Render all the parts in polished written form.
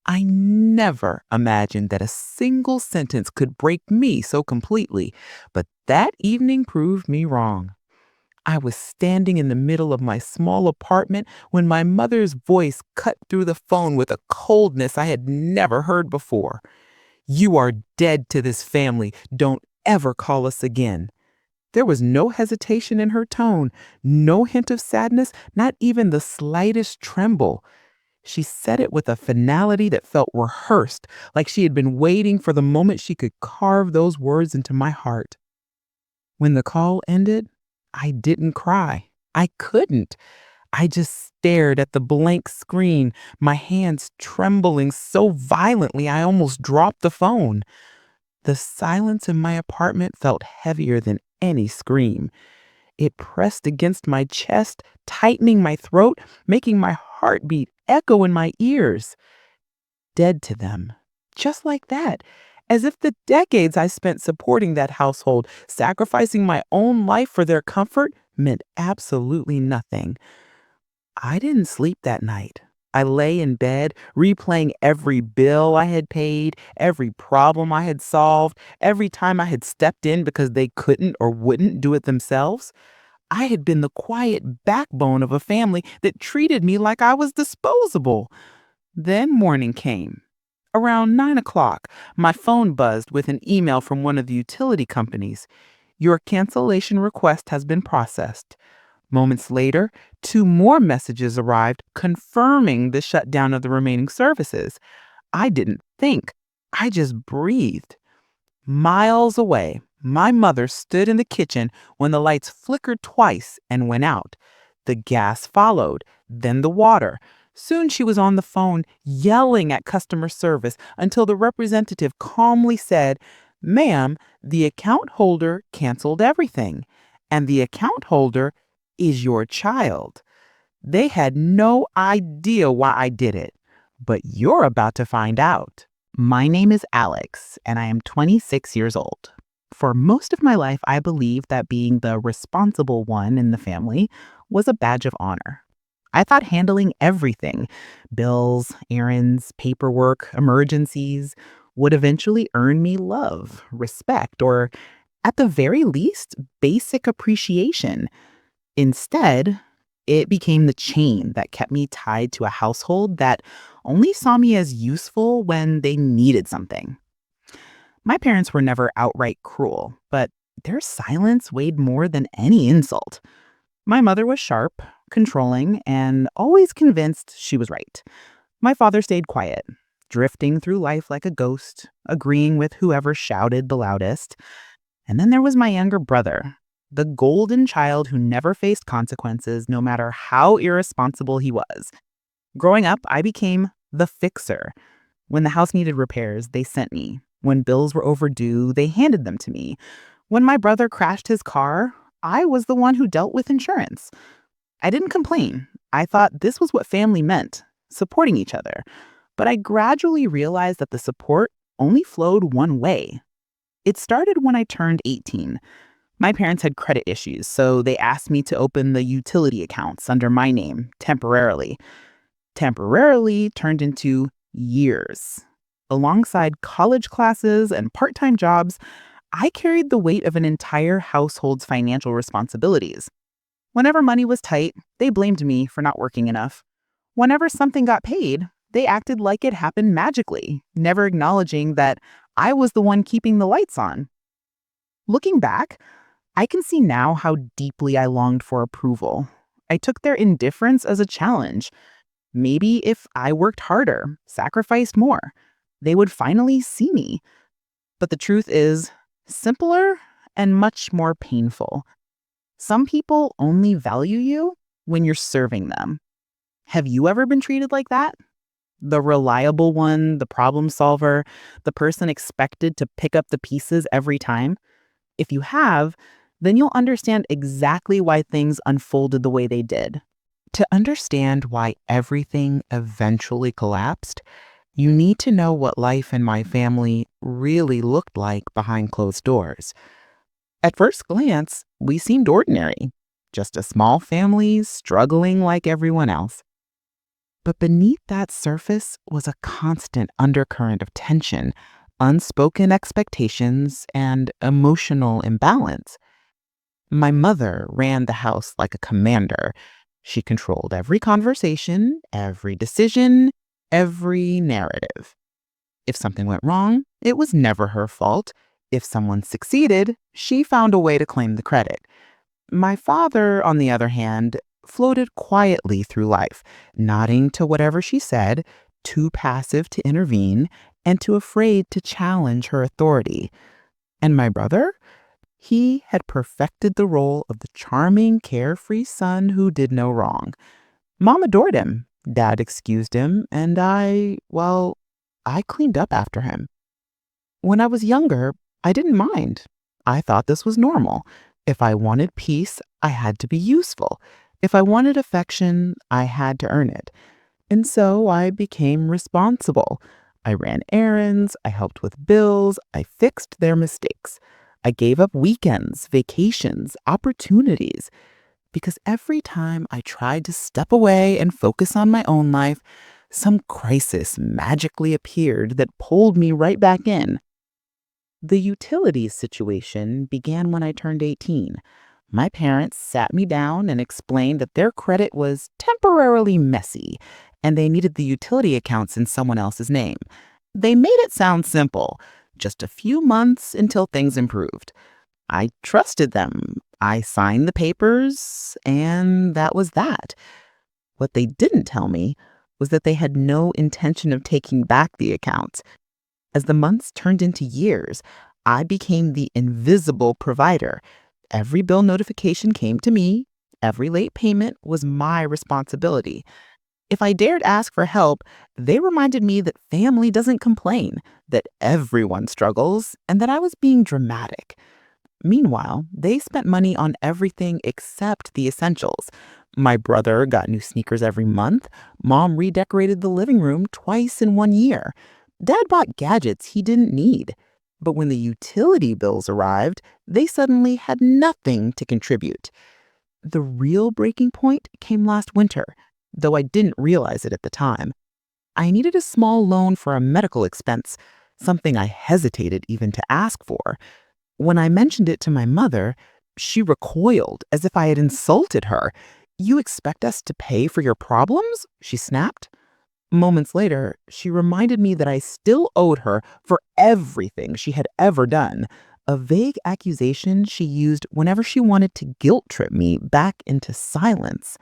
I never imagined that a single sentence could break me so completely, but that evening proved me wrong. I was standing in the middle of my small apartment when my mother's voice cut through the phone with a coldness I had never heard before. "You are dead to this family. Don't ever call us again." There was no hesitation in her tone, no hint of sadness, not even the slightest tremble. She said it with a finality that felt rehearsed, like she had been waiting for the moment she could carve those words into my heart. When the call ended, I didn't cry. I couldn't. I just stared at the blank screen, my hands trembling so violently I almost dropped the phone. The silence in my apartment felt heavier than any scream. It pressed against my chest, tightening my throat, making my heartbeat echo in my ears. Dead to them. Just like that. As if the decades I spent supporting that household, sacrificing my own life for their comfort, meant absolutely nothing. I didn't sleep that night. I lay in bed, replaying every bill I had paid, every problem I had solved, every time I had stepped in because they couldn't or wouldn't do it themselves. I had been the quiet backbone of a family that treated me like I was disposable. Then morning came. Around 9 o'clock, my phone buzzed with an email from one of the utility companies. "Your cancellation request has been processed." Moments later, two more messages arrived confirming the shutdown of the remaining services. I didn't think. I just breathed. Miles away, my mother stood in the kitchen when the lights flickered twice and went out. The gas followed, then the water. Soon she was on the phone yelling at customer service until the representative calmly said, "Ma'am, the account holder canceled everything, and the account holder is your child. They had no idea why I did it, but you're about to find out." My name is Alex, and I am 26 years old. For most of my life, I believed that being the responsible one in the family was a badge of honor. I thought handling everything, bills, errands, paperwork, emergencies, would eventually earn me love, respect, or at the very least, basic appreciation. Instead, it became the chain that kept me tied to a household that only saw me as useful when they needed something. My parents were never outright cruel, but their silence weighed more than any insult. My mother was sharp, controlling, and always convinced she was right. My father stayed quiet, drifting through life like a ghost, agreeing with whoever shouted the loudest. And then there was my younger brother, the golden child who never faced consequences, no matter how irresponsible he was. Growing up, I became the fixer. When the house needed repairs, they sent me. When bills were overdue, they handed them to me. When my brother crashed his car, I was the one who dealt with insurance. I didn't complain. I thought this was what family meant, supporting each other. But I gradually realized that the support only flowed one way. It started when I turned 18. My parents had credit issues, so they asked me to open the utility accounts under my name temporarily. Temporarily turned into years. Alongside college classes and part-time jobs, I carried the weight of an entire household's financial responsibilities. Whenever money was tight, they blamed me for not working enough. Whenever something got paid, they acted like it happened magically, never acknowledging that I was the one keeping the lights on. Looking back, I can see now how deeply I longed for approval. I took their indifference as a challenge. Maybe if I worked harder, sacrificed more, they would finally see me. But the truth is simpler and much more painful. Some people only value you when you're serving them. Have you ever been treated like that? The reliable one, the problem solver, the person expected to pick up the pieces every time? If you have, then you'll understand exactly why things unfolded the way they did. To understand why everything eventually collapsed, you need to know what life in my family really looked like behind closed doors. At first glance, we seemed ordinary, just a small family struggling like everyone else. But beneath that surface was a constant undercurrent of tension, unspoken expectations, and emotional imbalance. My mother ran the house like a commander. She controlled every conversation, every decision, every narrative. If something went wrong, it was never her fault. If someone succeeded, she found a way to claim the credit. My father, on the other hand, floated quietly through life, nodding to whatever she said, too passive to intervene, and too afraid to challenge her authority. And my brother? He had perfected the role of the charming, carefree son who did no wrong. Mom adored him, Dad excused him, and I cleaned up after him. When I was younger, I didn't mind. I thought this was normal. If I wanted peace, I had to be useful. If I wanted affection, I had to earn it. And so I became responsible. I ran errands, I helped with bills, I fixed their mistakes. I gave up weekends, vacations, opportunities, because every time I tried to step away and focus on my own life, some crisis magically appeared that pulled me right back in. The utilities situation began when I turned 18. My parents sat me down and explained that their credit was temporarily messy and they needed the utility accounts in someone else's name. They made it sound simple, just a few months until things improved. I trusted them. I signed the papers, and that was that. What they didn't tell me was that they had no intention of taking back the accounts. As the months turned into years, I became the invisible provider. Every bill notification came to me. Every late payment was my responsibility. If I dared ask for help, they reminded me that family doesn't complain, that everyone struggles, and that I was being dramatic. Meanwhile, they spent money on everything except the essentials. My brother got new sneakers every month. Mom redecorated the living room twice in 1 year. Dad bought gadgets he didn't need. But when the utility bills arrived, they suddenly had nothing to contribute. The real breaking point came last winter, though I didn't realize it at the time. I needed a small loan for a medical expense, something I hesitated even to ask for. When I mentioned it to my mother, she recoiled as if I had insulted her. "You expect us to pay for your problems?" she snapped. Moments later, she reminded me that I still owed her for everything she had ever done, a vague accusation she used whenever she wanted to guilt trip me back into silence.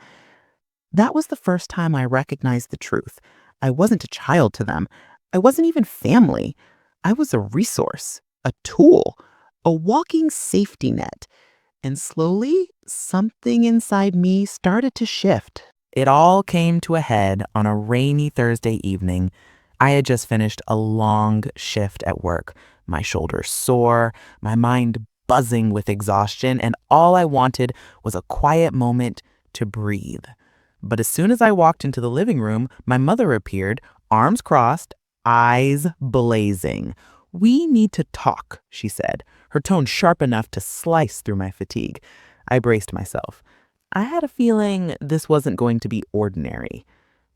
That was the first time I recognized the truth. I wasn't a child to them. I wasn't even family. I was a resource, a tool, a walking safety net. And slowly, something inside me started to shift. It all came to a head on a rainy Thursday evening. I had just finished a long shift at work, my shoulders sore, my mind buzzing with exhaustion, and all I wanted was a quiet moment to breathe. But as soon as I walked into the living room, my mother appeared, arms crossed, eyes blazing. "We need to talk," she said, her tone sharp enough to slice through my fatigue. I braced myself. I had a feeling this wasn't going to be ordinary.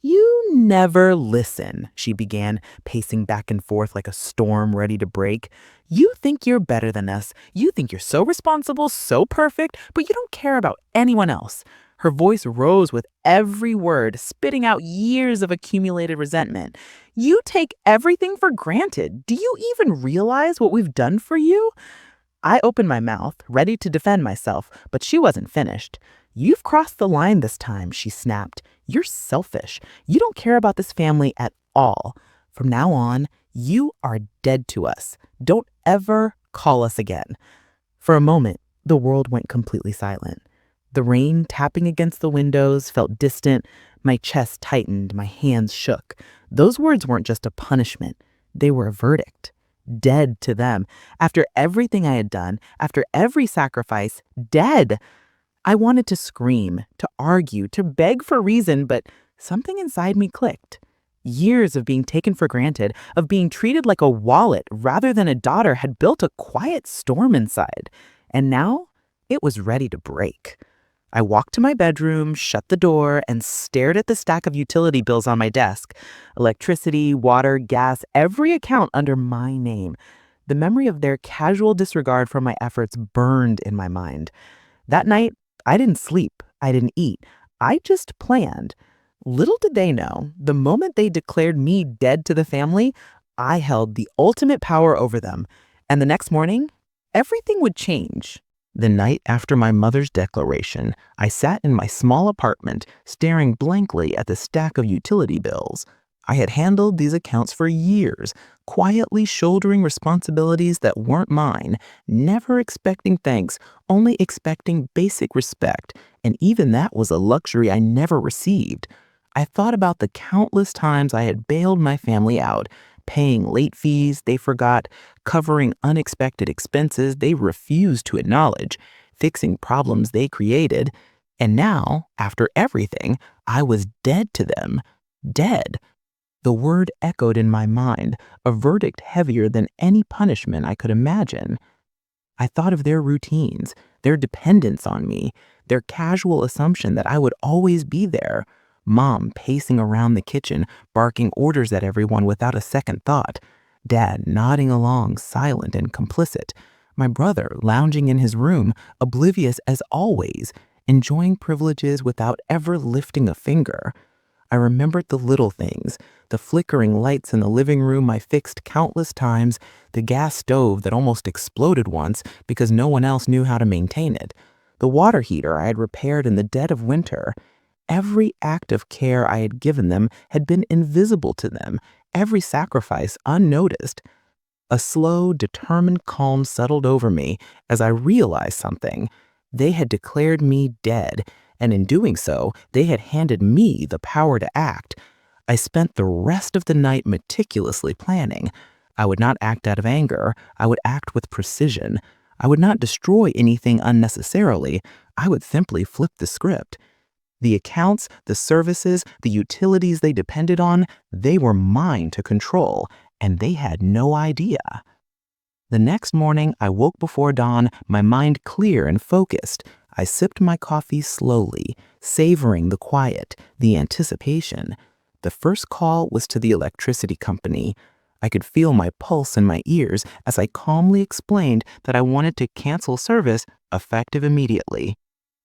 "You never listen," she began, pacing back and forth like a storm ready to break. "You think you're better than us. You think you're so responsible, so perfect, but you don't care about anyone else." Her voice rose with every word, spitting out years of accumulated resentment. "You take everything for granted. Do you even realize what we've done for you?" I opened my mouth, ready to defend myself, but she wasn't finished. "You've crossed the line this time," she snapped. "You're selfish. You don't care about this family at all. From now on, you are dead to us. Don't ever call us again." For a moment, the world went completely silent. The rain tapping against the windows felt distant. My chest tightened, my hands shook. Those words weren't just a punishment. They were a verdict. Dead to them. After everything I had done, after every sacrifice, dead. I wanted to scream, to argue, to beg for reason, but something inside me clicked. Years of being taken for granted, of being treated like a wallet rather than a daughter, had built a quiet storm inside. And now it was ready to break. I walked to my bedroom, shut the door, and stared at the stack of utility bills on my desk. Electricity, water, gas, every account under my name. The memory of their casual disregard for my efforts burned in my mind. That night, I didn't sleep. I didn't eat. I just planned. Little did they know, the moment they declared me dead to the family, I held the ultimate power over them. And the next morning, everything would change. The night after my mother's declaration, I sat in my small apartment, staring blankly at the stack of utility bills. I had handled these accounts for years, quietly shouldering responsibilities that weren't mine, never expecting thanks, only expecting basic respect, and even that was a luxury I never received. I thought about the countless times I had bailed my family out, paying late fees they forgot, covering unexpected expenses they refused to acknowledge, fixing problems they created. And now, after everything, I was dead to them. Dead. The word echoed in my mind, a verdict heavier than any punishment I could imagine. I thought of their routines, their dependence on me, their casual assumption that I would always be there. Mom pacing around the kitchen, barking orders at everyone without a second thought. Dad nodding along, silent and complicit. My brother lounging in his room, oblivious as always, enjoying privileges without ever lifting a finger. I remembered the little things, the flickering lights in the living room I fixed countless times, the gas stove that almost exploded once because no one else knew how to maintain it, the water heater I had repaired in the dead of winter. Every act of care I had given them had been invisible to them, every sacrifice unnoticed. A slow, determined calm settled over me as I realized something. They had declared me dead, and in doing so, they had handed me the power to act. I spent the rest of the night meticulously planning. I would not act out of anger. I would act with precision. I would not destroy anything unnecessarily. I would simply flip the script. The accounts, the services, the utilities they depended on, they were mine to control, and they had no idea. The next morning, I woke before dawn, my mind clear and focused. I sipped my coffee slowly, savoring the quiet, the anticipation. The first call was to the electricity company. I could feel my pulse in my ears as I calmly explained that I wanted to cancel service effective immediately.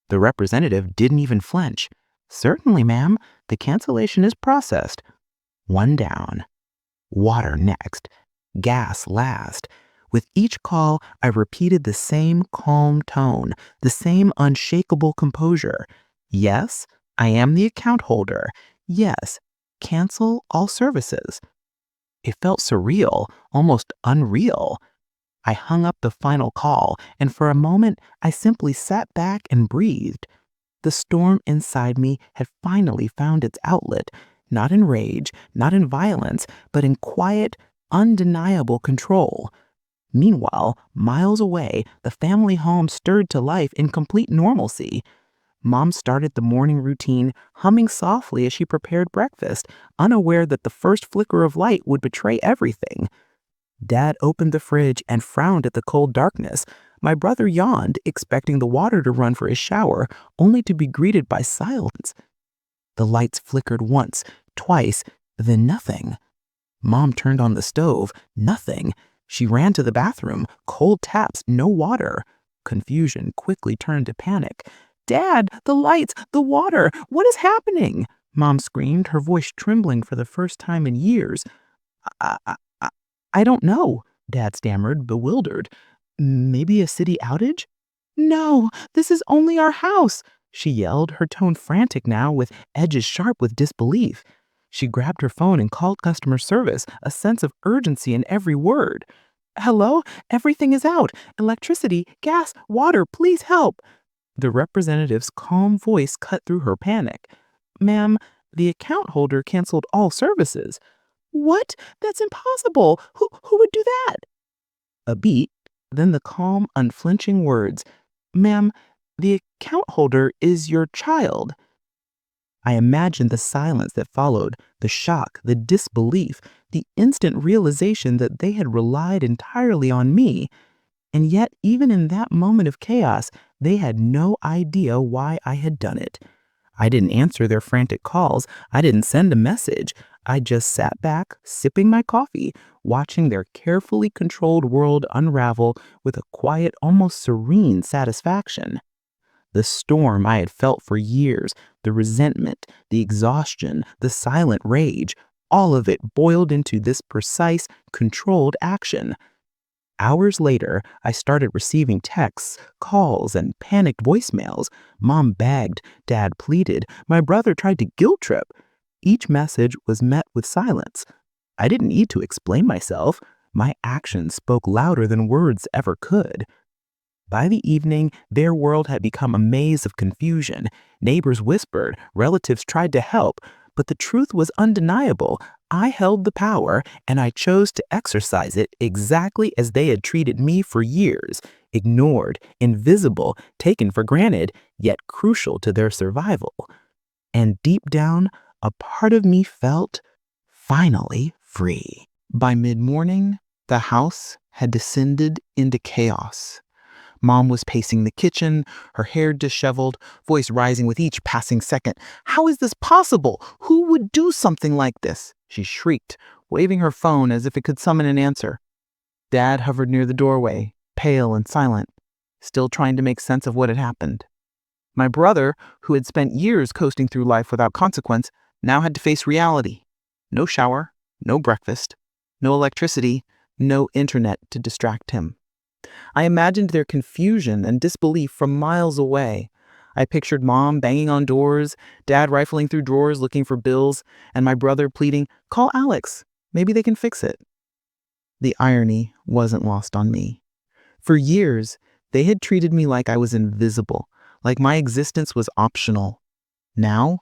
The representative didn't even flinch. "Certainly, ma'am, the cancellation is processed." One down. Water next. Gas last. With each call, I repeated the same calm tone, the same unshakable composure. "Yes, I am the account holder. Yes, cancel all services." It felt surreal, almost unreal. I hung up the final call, and for a moment, I simply sat back and breathed. The storm inside me had finally found its outlet, not in rage, not in violence, but in quiet, undeniable control. Meanwhile, miles away, the family home stirred to life in complete normalcy. Mom started the morning routine, humming softly as she prepared breakfast, unaware that the first flicker of light would betray everything. Dad opened the fridge and frowned at the cold darkness. My brother yawned, expecting the water to run for his shower, only to be greeted by silence. The lights flickered once, twice, then nothing. Mom turned on the stove, nothing. She ran to the bathroom, cold taps, no water. Confusion quickly turned to panic. "Dad, the lights, the water, what is happening?" Mom screamed, her voice trembling for the first time in years. I, I, I I don't know," Dad stammered, bewildered. "Maybe a city outage?" "No, this is only our house," she yelled, her tone frantic now, with edges sharp with disbelief. She grabbed her phone and called customer service, a sense of urgency in every word. "Hello? Everything is out. Electricity, gas, water, please help." The representative's calm voice cut through her panic. "Ma'am, the account holder canceled all services." "What? That's impossible. Who would do that?" A beat, then the calm, unflinching words. "Ma'am, the account holder is your child." I imagined the silence that followed, the shock, the disbelief, the instant realization that they had relied entirely on me. And yet, even in that moment of chaos, They had no idea why I had done it. I didn't answer their frantic calls. I didn't send a message. I just sat back, sipping my coffee, watching their carefully controlled world unravel with a quiet, almost serene satisfaction. The storm I had felt for years, the resentment, the exhaustion, the silent rage, all of it boiled into this precise, controlled action. Hours later, I started receiving texts, calls, and panicked voicemails. Mom begged, Dad pleaded, my brother tried to guilt trip. Each message was met with silence. I didn't need to explain myself. My actions spoke louder than words ever could. By the evening, their world had become a maze of confusion. Neighbors whispered, relatives tried to help, but the truth was undeniable. I held the power, and I chose to exercise it exactly as they had treated me for years, ignored, invisible, taken for granted, yet crucial to their survival. And deep down, a part of me felt finally free. By mid-morning, the house had descended into chaos. Mom was pacing the kitchen, her hair disheveled, voice rising with each passing second. How is this possible? Who would do something like this? She shrieked, waving her phone as if it could summon an answer. Dad hovered near the doorway, pale and silent, still trying to make sense of what had happened. My brother, who had spent years coasting through life without consequence, now had to face reality. No shower, no breakfast, no electricity, no internet to distract him. I imagined their confusion and disbelief from miles away. I pictured Mom banging on doors, Dad rifling through drawers looking for bills, and my brother pleading, call Alex, maybe they can fix it. The irony wasn't lost on me. For years, they had treated me like I was invisible, like my existence was optional. Now,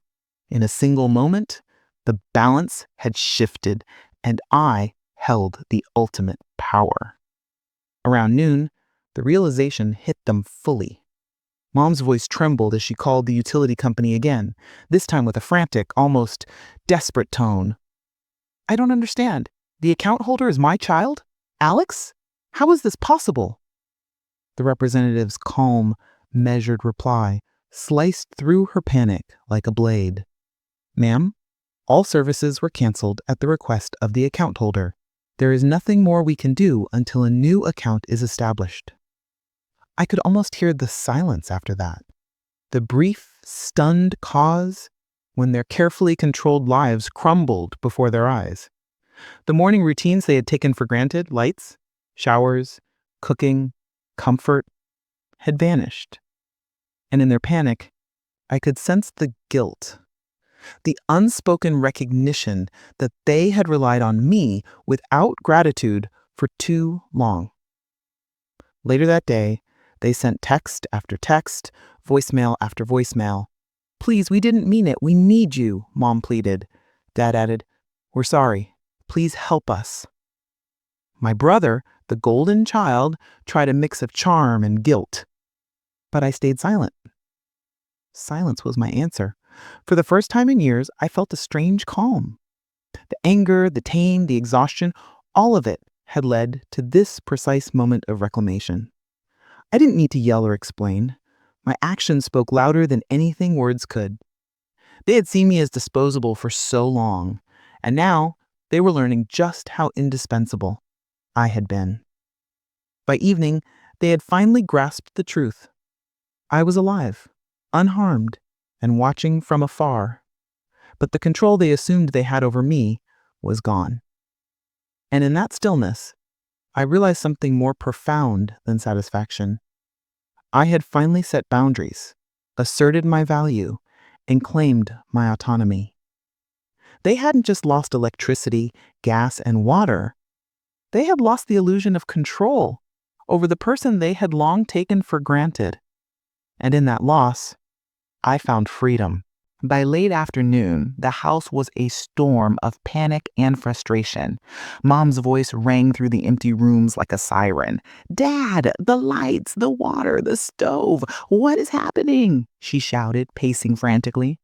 in a single moment, the balance had shifted, and I held the ultimate power. Around noon, the realization hit them fully. Mom's voice trembled as she called the utility company again, this time with a frantic, almost desperate tone. I don't understand. The account holder is my child? Alex? How is this possible? The representative's calm, measured reply sliced through her panic like a blade. Ma'am, all services were canceled at the request of the account holder. There is nothing more we can do until a new account is established. I could almost hear the silence after that. The brief, stunned pause when their carefully controlled lives crumbled before their eyes. The morning routines they had taken for granted, lights, showers, cooking, comfort, had vanished. And in their panic, I could sense the guilt, the unspoken recognition that they had relied on me without gratitude for too long. Later that day, they sent text after text, voicemail after voicemail. Please, we didn't mean it. We need you, Mom pleaded. Dad added, we're sorry. Please help us. My brother, the golden child, tried a mix of charm and guilt. But I stayed silent. Silence was my answer. For the first time in years, I felt a strange calm. The anger, the pain, the exhaustion, all of it had led to this precise moment of reclamation. I didn't need to yell or explain. My actions spoke louder than anything words could. They had seen me as disposable for so long, and now they were learning just how indispensable I had been. By evening, they had finally grasped the truth. I was alive, unharmed, and watching from afar. But the control they assumed they had over me was gone. And in that stillness, I realized something more profound than satisfaction. I had finally set boundaries, asserted my value, and claimed my autonomy. They hadn't just lost electricity, gas, and water. They had lost the illusion of control over the person they had long taken for granted. And in that loss, I found freedom. By late afternoon, the house was a storm of panic and frustration. Mom's voice rang through the empty rooms like a siren. Dad, the lights, the water, the stove. What is happening? She shouted, pacing frantically.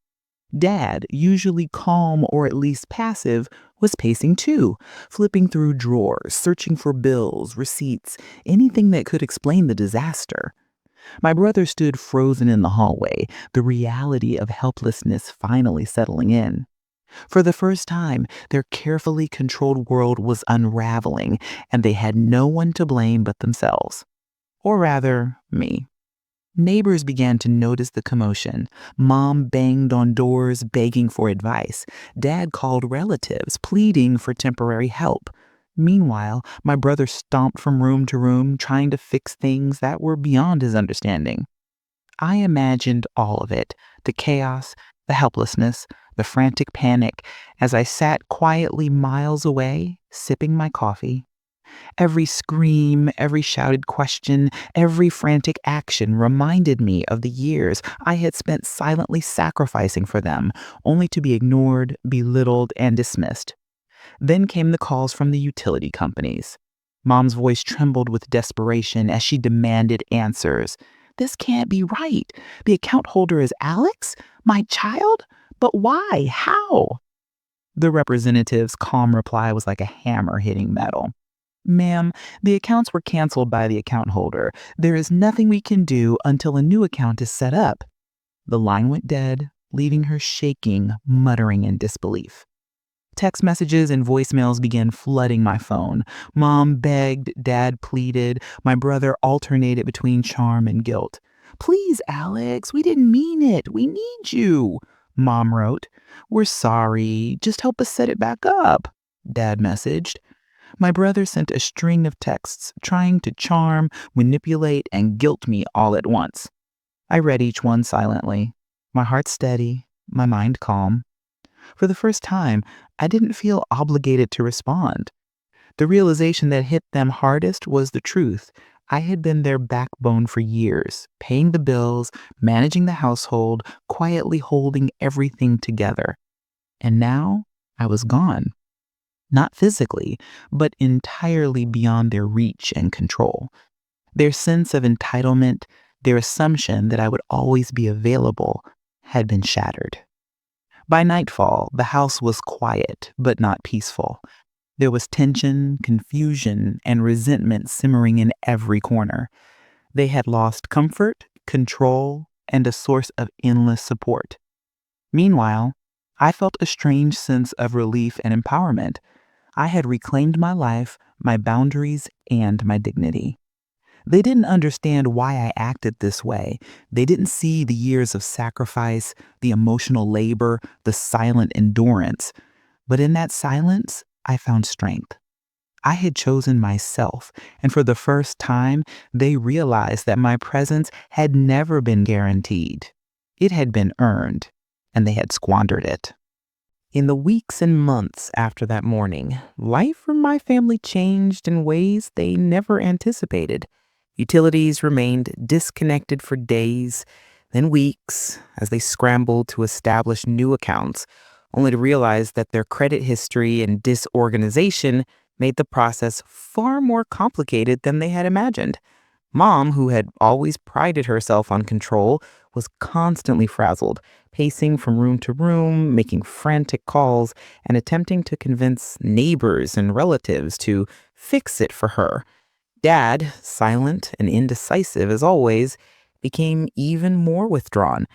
Dad, usually calm or at least passive, was pacing too, flipping through drawers, searching for bills, receipts, anything that could explain the disaster. My brother stood frozen in the hallway, the reality of helplessness finally settling in. For the first time, their carefully controlled world was unraveling, and they had no one to blame but themselves. Or rather, me. Neighbors began to notice the commotion. Mom banged on doors begging for advice. Dad called relatives pleading for temporary help. Meanwhile, my brother stomped from room to room trying to fix things that were beyond his understanding. I imagined all of it, the chaos, the helplessness, the frantic panic, as I sat quietly miles away, sipping my coffee. Every scream, every shouted question, every frantic action reminded me of the years I had spent silently sacrificing for them, only to be ignored, belittled, and dismissed. Then came the calls from the utility companies. Mom's voice trembled with desperation as she demanded answers. This can't be right. The account holder is Alex? My child? But why? How? The representative's calm reply was like a hammer hitting metal. Ma'am, the accounts were canceled by the account holder. There is nothing we can do until a new account is set up. The line went dead, leaving her shaking, muttering in disbelief. Text messages and voicemails began flooding my phone. Mom begged, Dad pleaded, my brother alternated between charm and guilt. Please, Alex, we didn't mean it. We need you, Mom wrote. We're sorry. Just help us set it back up, Dad messaged. My brother sent a string of texts trying to charm, manipulate, and guilt me all at once. I read each one silently, my heart steady, my mind calm. For the first time, I didn't feel obligated to respond. The realization that hit them hardest was the truth. I had been their backbone for years, paying the bills, managing the household, quietly holding everything together. And now I was gone. Not physically, but entirely beyond their reach and control. Their sense of entitlement, their assumption that I would always be available, had been shattered. By nightfall, the house was quiet, but not peaceful. There was tension, confusion, and resentment simmering in every corner. They had lost comfort, control, and a source of endless support. Meanwhile, I felt a strange sense of relief and empowerment. I had reclaimed my life, my boundaries, and my dignity. They didn't understand why I acted this way. They didn't see the years of sacrifice, the emotional labor, the silent endurance. But in that silence, I found strength. I had chosen myself, and for the first time, they realized that my presence had never been guaranteed. It had been earned, and they had squandered it. In the weeks and months after that morning, life for my family changed in ways they never anticipated. Utilities remained disconnected for days, then weeks, as they scrambled to establish new accounts, only to realize that their credit history and disorganization made the process far more complicated than they had imagined. Mom, who had always prided herself on control, was constantly frazzled, pacing from room to room, making frantic calls, and attempting to convince neighbors and relatives to fix it for her. Dad, silent and indecisive as always, became even more withdrawn,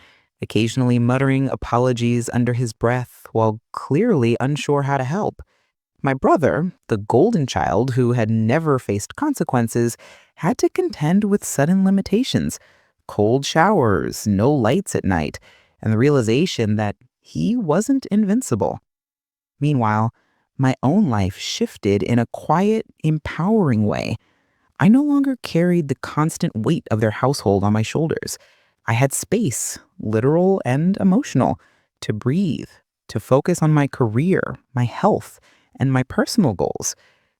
occasionally muttering apologies under his breath while clearly unsure how to help. My brother, the golden child who had never faced consequences, had to contend with sudden limitations, cold showers, no lights at night, and the realization that he wasn't invincible. Meanwhile, my own life shifted in a quiet, empowering way. I no longer carried the constant weight of their household on my shoulders. I had space, literal and emotional, to breathe, to focus on my career, my health, and my personal goals.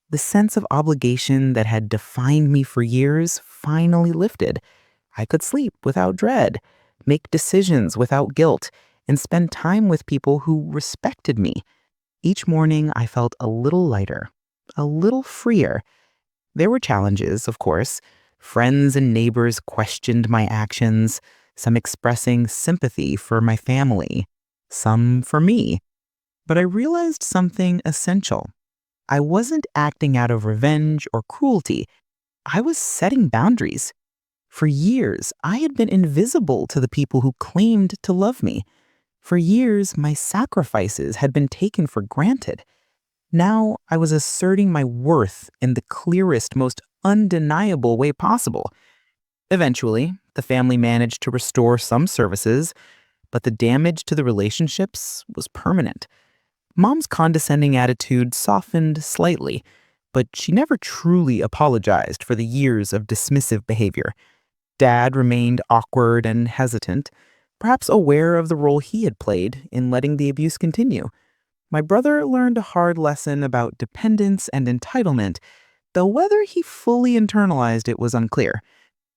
The sense of obligation that had defined me for years finally lifted. I could sleep without dread, make decisions without guilt, and spend time with people who respected me. Each morning, I felt a little lighter, a little freer. There were challenges, of course. Friends and neighbors questioned my actions, some expressing sympathy for my family, some for me. But I realized something essential. I wasn't acting out of revenge or cruelty. I was setting boundaries. For years, I had been invisible to the people who claimed to love me. For years, my sacrifices had been taken for granted. Now I was asserting my worth in the clearest, most undeniable way possible. Eventually, the family managed to restore some services, but the damage to the relationships was permanent. Mom's condescending attitude softened slightly, but she never truly apologized for the years of dismissive behavior. Dad remained awkward and hesitant, perhaps aware of the role he had played in letting the abuse continue. My brother learned a hard lesson about dependence and entitlement, though whether he fully internalized it was unclear.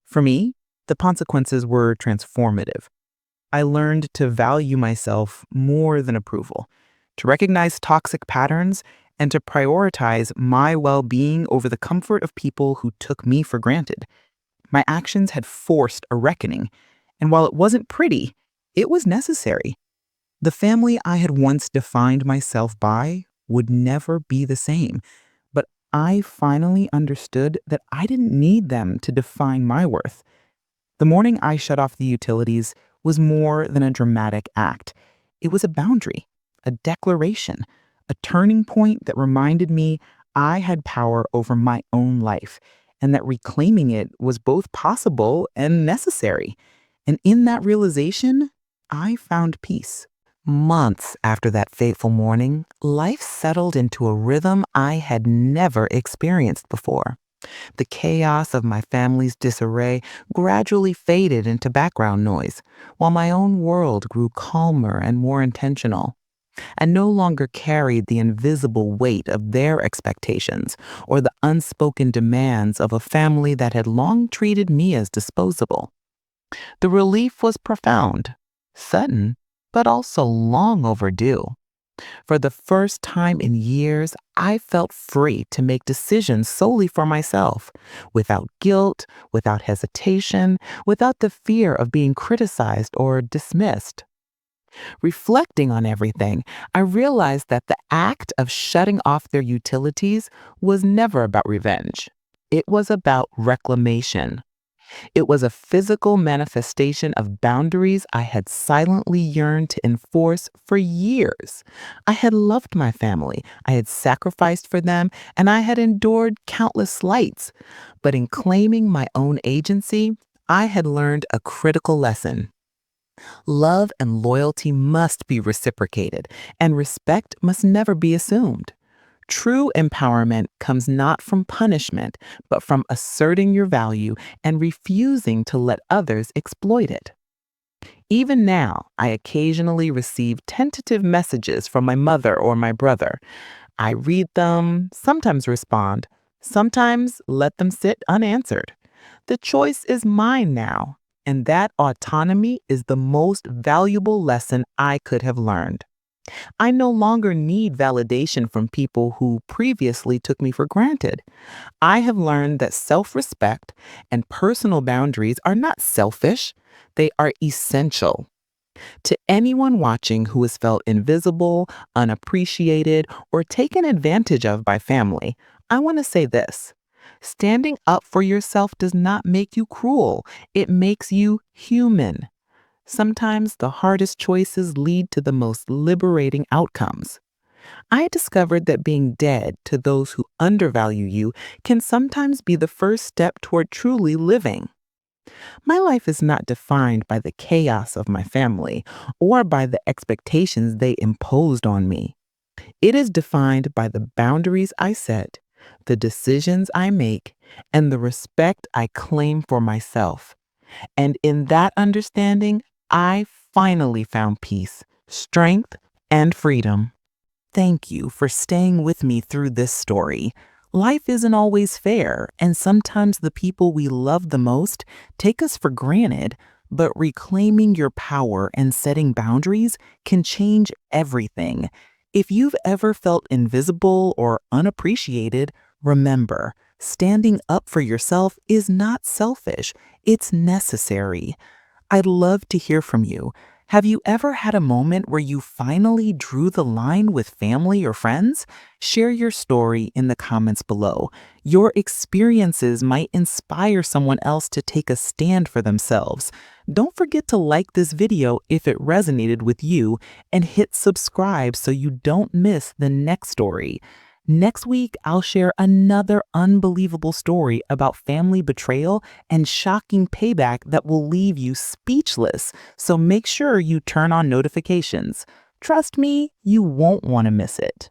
For me, the consequences were transformative. I learned to value myself more than approval, to recognize toxic patterns, and to prioritize my well-being over the comfort of people who took me for granted. My actions had forced a reckoning, and while it wasn't pretty, it was necessary. The family I had once defined myself by would never be the same, but I finally understood that I didn't need them to define my worth. The morning I shut off the utilities was more than a dramatic act. It was a boundary, a declaration, a turning point that reminded me I had power over my own life and that reclaiming it was both possible and necessary. And in that realization, I found peace. Months after that fateful morning, life settled into a rhythm I had never experienced before. The chaos of my family's disarray gradually faded into background noise, while my own world grew calmer and more intentional. I no longer carried the invisible weight of their expectations or the unspoken demands of a family that had long treated me as disposable. The relief was profound, sudden, but also long overdue. For the first time in years, I felt free to make decisions solely for myself, without guilt, without hesitation, without the fear of being criticized or dismissed. Reflecting on everything, I realized that the act of shutting off their utilities was never about revenge. It was about reclamation. It was a physical manifestation of boundaries I had silently yearned to enforce for years. I had loved my family, I had sacrificed for them, and I had endured countless slights. But in claiming my own agency, I had learned a critical lesson. Love and loyalty must be reciprocated, and respect must never be assumed. True empowerment comes not from punishment, but from asserting your value and refusing to let others exploit it. Even now, I occasionally receive tentative messages from my mother or my brother. I read them, sometimes respond, sometimes let them sit unanswered. The choice is mine now, and that autonomy is the most valuable lesson I could have learned. I no longer need validation from people who previously took me for granted. I have learned that self-respect and personal boundaries are not selfish, they are essential. To anyone watching who has felt invisible, unappreciated, or taken advantage of by family, I want to say this. Standing up for yourself does not make you cruel. It makes you human. Sometimes the hardest choices lead to the most liberating outcomes. I discovered that being dead to those who undervalue you can sometimes be the first step toward truly living. My life is not defined by the chaos of my family or by the expectations they imposed on me. It is defined by the boundaries I set, the decisions I make, and the respect I claim for myself. And in that understanding, I finally found peace, strength, and freedom. Thank you for staying with me through this story. Life isn't always fair, and sometimes the people we love the most take us for granted, but reclaiming your power and setting boundaries can change everything. If you've ever felt invisible or unappreciated, remember, standing up for yourself is not selfish, it's necessary. I'd love to hear from you. Have you ever had a moment where you finally drew the line with family or friends? Share your story in the comments below. Your experiences might inspire someone else to take a stand for themselves. Don't forget to like this video if it resonated with you and hit subscribe so you don't miss the next story. Next week, I'll share another unbelievable story about family betrayal and shocking payback that will leave you speechless. So make sure you turn on notifications. Trust me, you won't want to miss it.